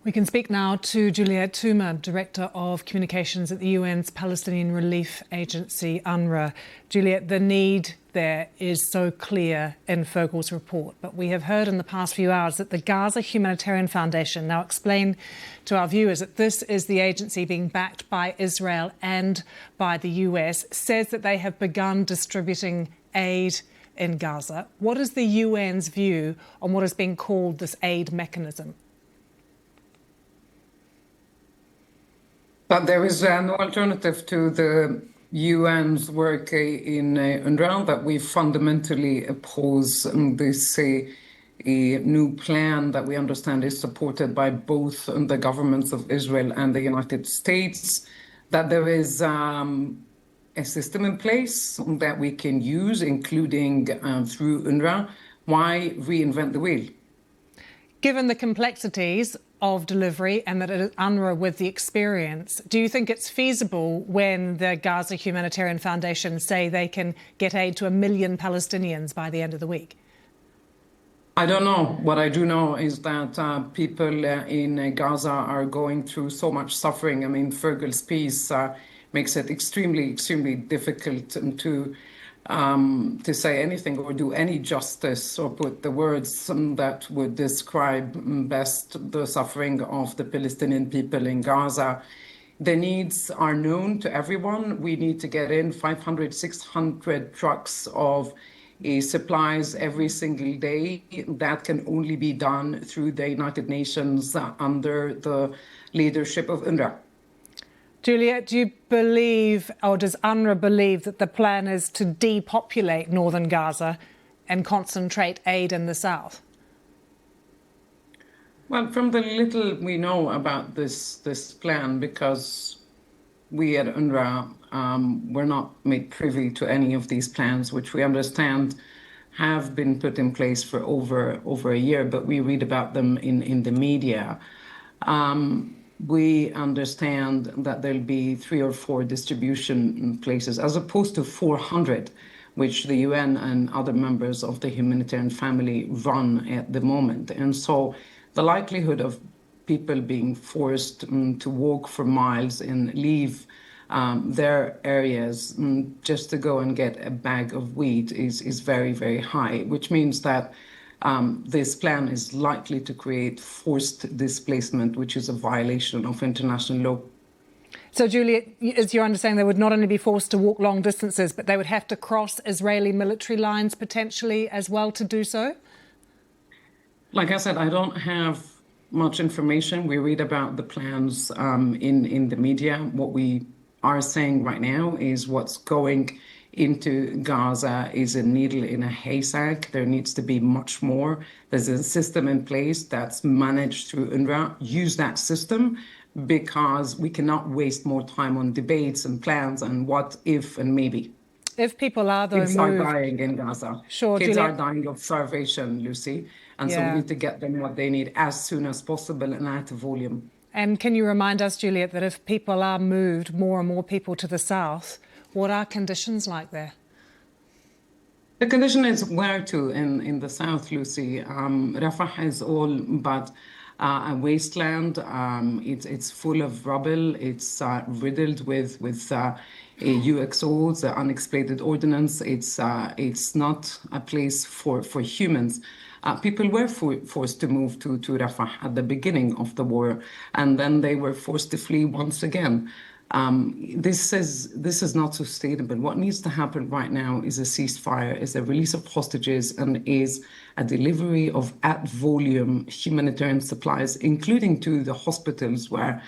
We can speak now to Juliette Touma, Director of Communications at the UN's Palestinian Relief Agency, UNRWA. Juliette, the need there is so clear in Fergal's report, but we have heard in the past few hours that the Gaza Humanitarian Foundation, now explain to our viewers that this is the agency being backed by Israel and by the US, says that they have begun distributing aid in Gaza. What is the UN's view on what is being called this aid mechanism? But there is no alternative to the UN's work in UNRWA, that we fundamentally oppose this new plan that we understand is supported by both the governments of Israel and the United States, that there is a system in place that we can use, including through UNRWA. Why reinvent the wheel? Given the complexities of delivery and that it is UNRWA with the experience, do you think it's feasible when the Gaza Humanitarian Foundation say they can get aid to 1 million Palestinians by the end of the week? I don't know. What I do know is that people in Gaza are going through so much suffering. I mean, Fergal's piece makes it extremely difficult to say anything or do any justice or put the words that would describe best the suffering of the Palestinian people in Gaza. The needs are known to everyone. We need to get in 500, 600 trucks of supplies every single day. That can only be done through the United Nations under the leadership of UNRWA. Juliette, do you believe, or does UNRWA believe, that the plan is to depopulate northern Gaza and concentrate aid in the south? Well, from the little we know about this plan, because we at UNRWA were not made privy to any of these plans, which we understand have been put in place for over a year, but we read about them in the media. We understand that there'll be 3 or 4 distribution places, as opposed to 400, which the UN and other members of the humanitarian family run at the moment. And so the likelihood of people being forced to walk for miles and leave their areas just to go and get a bag of wheat is very high, which means that this plan is likely to create forced displacement, which is a violation of international law. So, Juliette, is your understanding they would not only be forced to walk long distances, but they would have to cross Israeli military lines potentially as well to do so? Like I said, I don't have much information. We read about the plans in the media. What we are saying right now is what's going into Gaza is a needle in a haystack. There needs to be much more. There's a system in place that's managed through UNRWA. Use that system, because we cannot waste more time on debates and plans and what if and maybe. If people are, though, kids are dying in Gaza. Sure, kids Juliette. are dying of starvation, Lucy. And so we need to get them what they need as soon as possible and at volume. And can you remind us, Juliette, that if people are moved, more and more people to the south, what are conditions like there? The condition is where to in the south, Lucy. Rafah is all but a wasteland. It's full of rubble. It's riddled with UXOs, the unexploded ordnance. It's not a place for humans. People were forced to move to Rafah at the beginning of the war, and then they were forced to flee once again. This is not sustainable. What needs to happen right now is a ceasefire, is a release of hostages, and is a delivery of at volume humanitarian supplies, including to the hospitals where,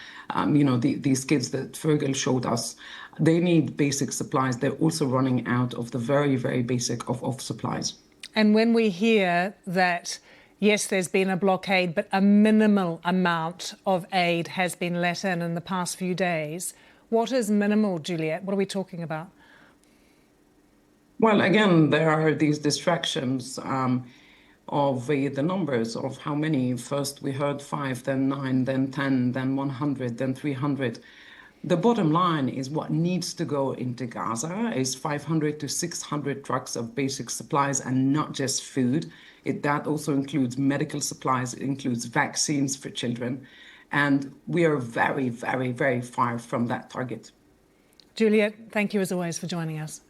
these kids that Fergal showed us, they need basic supplies. They're also running out of the very basic of supplies. And when we hear that, yes, there's been a blockade, but a minimal amount of aid has been let in the past few days, what is minimal, Juliette? What are we talking about? Well, again, there are these distractions of the numbers of how many. First we heard 5, then 9, then 10, then 100, then 300. The bottom line is what needs to go into Gaza is 500 to 600 trucks of basic supplies, and not just food. That also includes medical supplies, it includes vaccines for children. And we are very, very, very far from that target. Juliette, thank you as always for joining us.